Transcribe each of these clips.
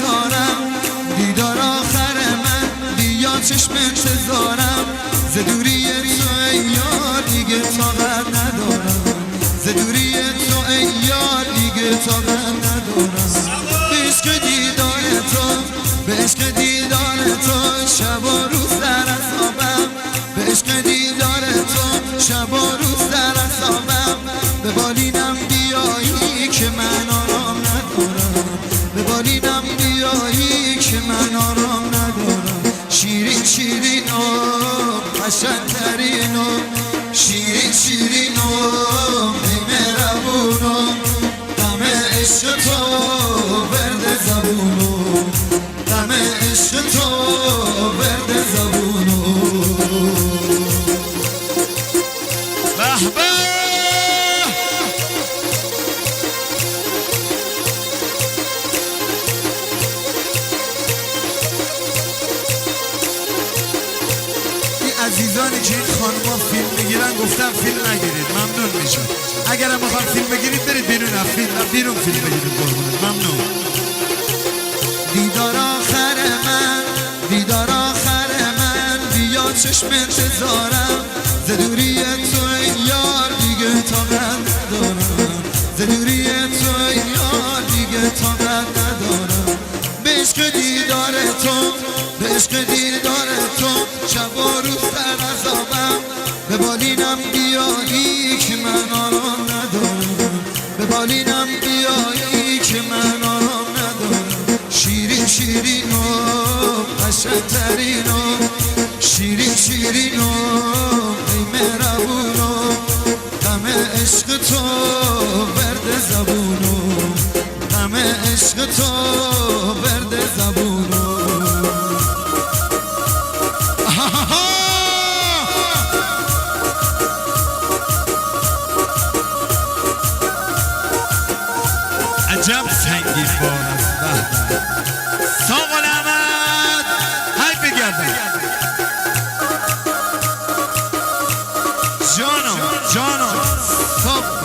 انتظارم دیدار آخر من بیا چشم انتظارم ز دوری تو ای یار دیگه طاقت ندارم ز دوری تو ای یار دیگه طاقت ندارم به عشق دیدار تو به عشق دیدار تو شب و روز در عذابم به عشق دیدار تو شب و روز در عذابم به بالینم بیایی که من آرام ندارم به بالینم بیایی که من آرام ندارم شیرین شیرین و قشنگترین و شیرین شیرین و ای مهربون و غم عشق تو ورد زبون و غم عشق تو ورد زبون به به عزیزانی که این خانوما فیلم میگیرن گفتم فیلم نگیرید ممنون میشم اگرم میخوام فیلم بگیرید برید بیرون بیرون فیلم بگیرید قربونت ممنون دیدار آخر من دیدار آخر من بیا چشم انتظارم ز دوری تو ای یار دیگه طاقت ندارم ز دوری تو ای یار دیگه طاقت ندارم به عشق دیدار تو به عشق دیدار تو شب و روز در عذابم به بالینم بیایی که من آرام ندارم به بالینم بیایی که من آرام ندارم شیرین شیرین و قشنگترین و شیرین شیرین و ای مهربون و غم عشق تو ورد زبون و غم عشق تو ورد زبون عجب سنگین بار است ساق احمد های بگردن جانو ساق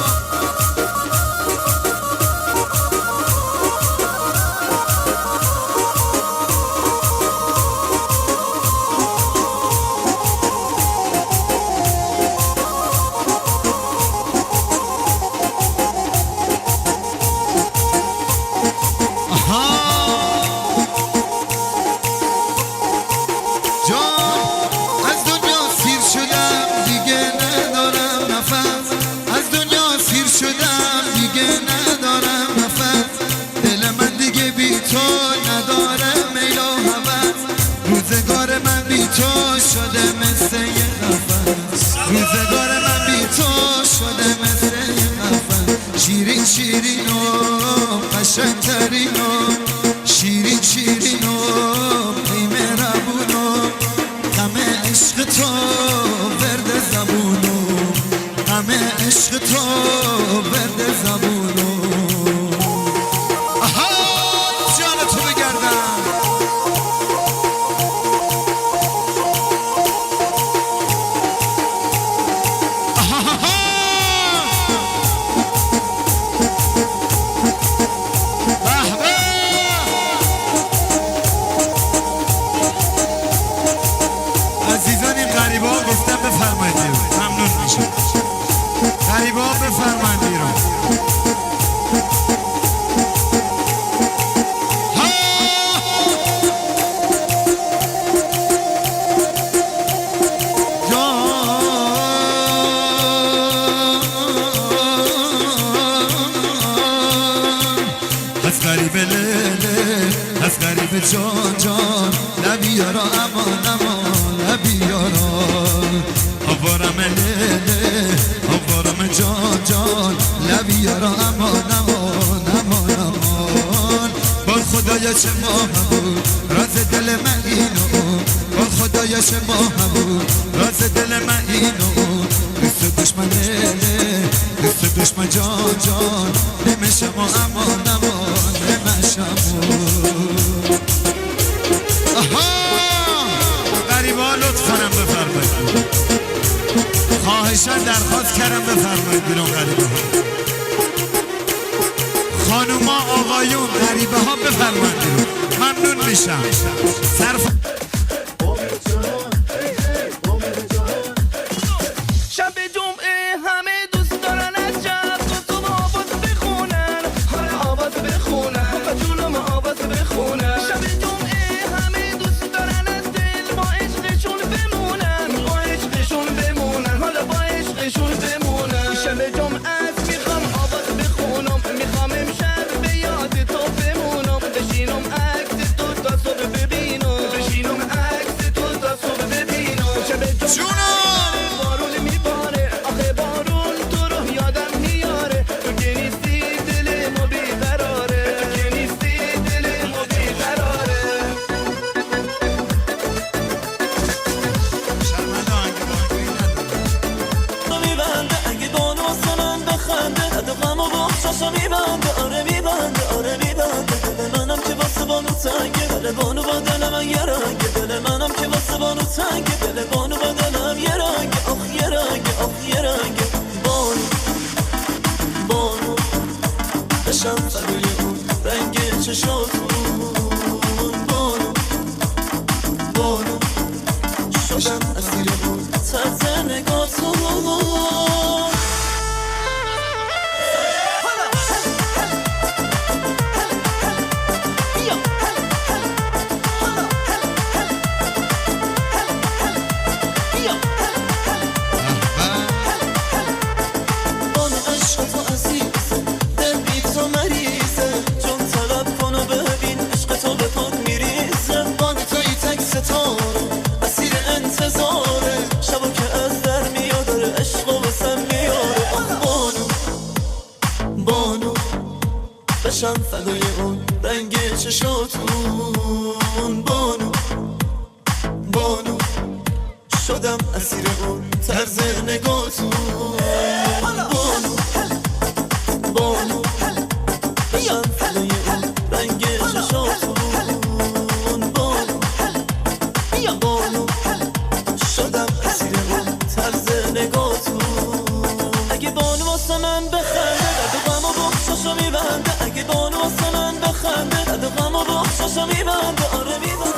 روزگار من بی تو شده مثل یه نفس روزگار من بی تو شده مثل یه نفس شیرین شیرین و قشنگترین و شیرین شیرین و ای مهربون و غم عشق تو ورد زبون و غم عشق تو ورد زبون گفتم بفرمایید بیرون ممنون میشم غریبه ها بفرمایید بیرون از غریبه لیله از غریبه جان نبیارا امان امان نبیارا آوارم لیله آوارم جان نبیارا امان امان امان امان با خدای چه بود راز دل من اینو با خدای چه بود راز دل من اینو دوست دشمن لیله دوست دشمن جان نمیشم امان امان نمیشم غریبا لطفاً بفرمایید خواهشاً درخواست کردم بفرمایید بیرون غریبه ها خانوما آقایون غریبه ها بفرمایید بیرون ممنون میشم. شب جمعه همه دوست دارن از شب تو آواز بخونن، حالا آواز بخونن و جونم آواز بخونن. شب جمعه همه دوست دارن از دل با عشقشون بمونن، با عشقشون بمونن، حالا با عشقشون بمونن. شب جمعه است میخوام آواز بخونم، میخوام امشب به یاد تو بمونم، بشینم عکس تو تا صبح ببینم، بشینم عکس تو تا صبح ببینم. شب جمعه آره میبنده دل منم که واسه بانو تنگه، دل بانو با دل من یه رنگه، دل منم که واسه بانو تنگه، دل بانو با دلم یه رنگه، آخ یه رنگه، آخ یه رنگه. بانو بشم فروی اون رنگ چشاتون، بانو شدم اسیر اون طرز نگاتون. بشم فدای اون رنگ چشاتون، بانو شدم اسیر اون طرز نگاتون. بانو بشم فدای اون رنگ چشاتون، بانو شدم اسیر اون طرز نگاتون. اگه بانو واسه من بخنده درد غم و بخشاشو میبنده، اگه بانو واسه من بخنده درد غم و بخشاشو میبنده، آره میبنده.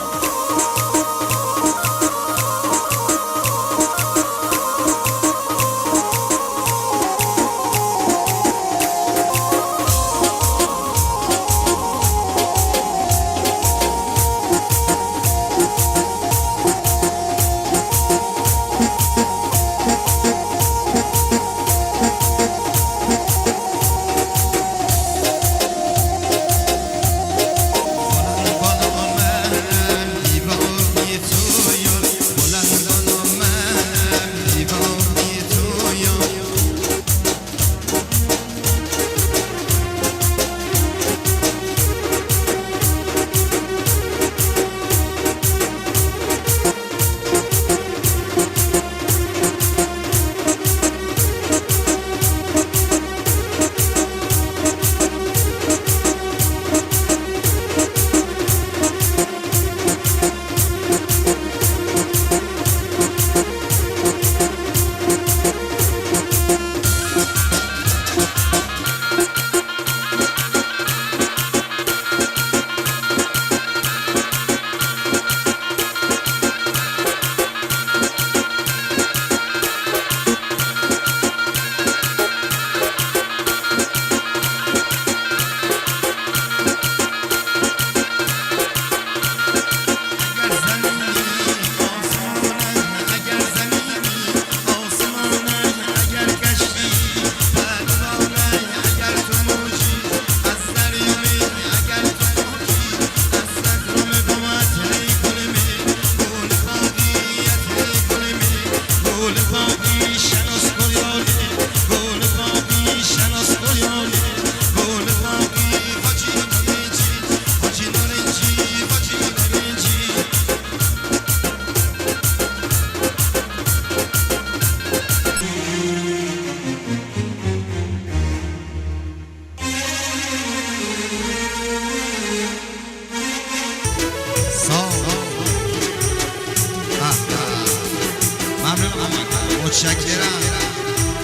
متشکرم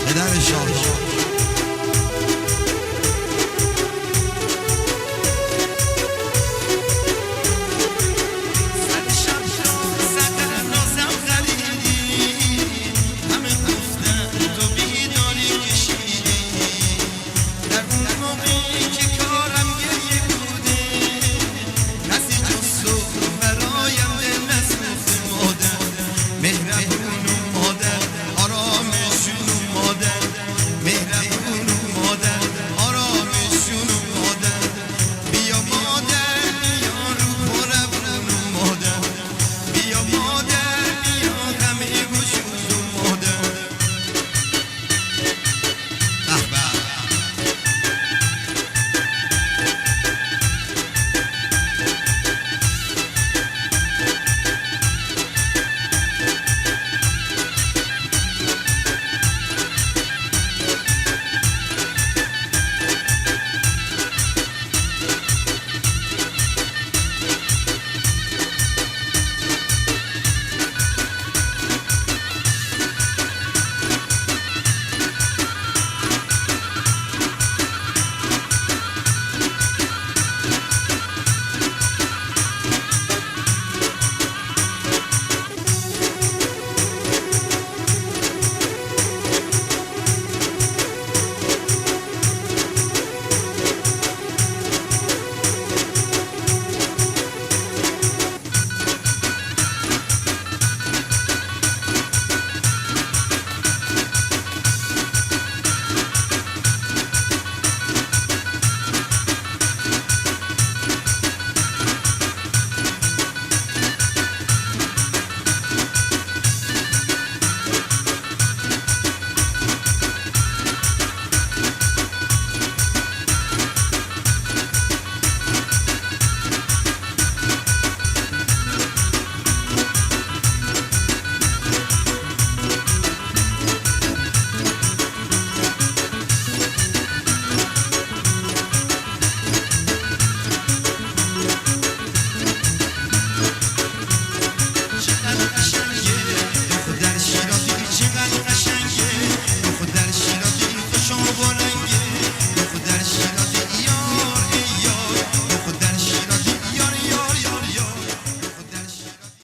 پدر شاه.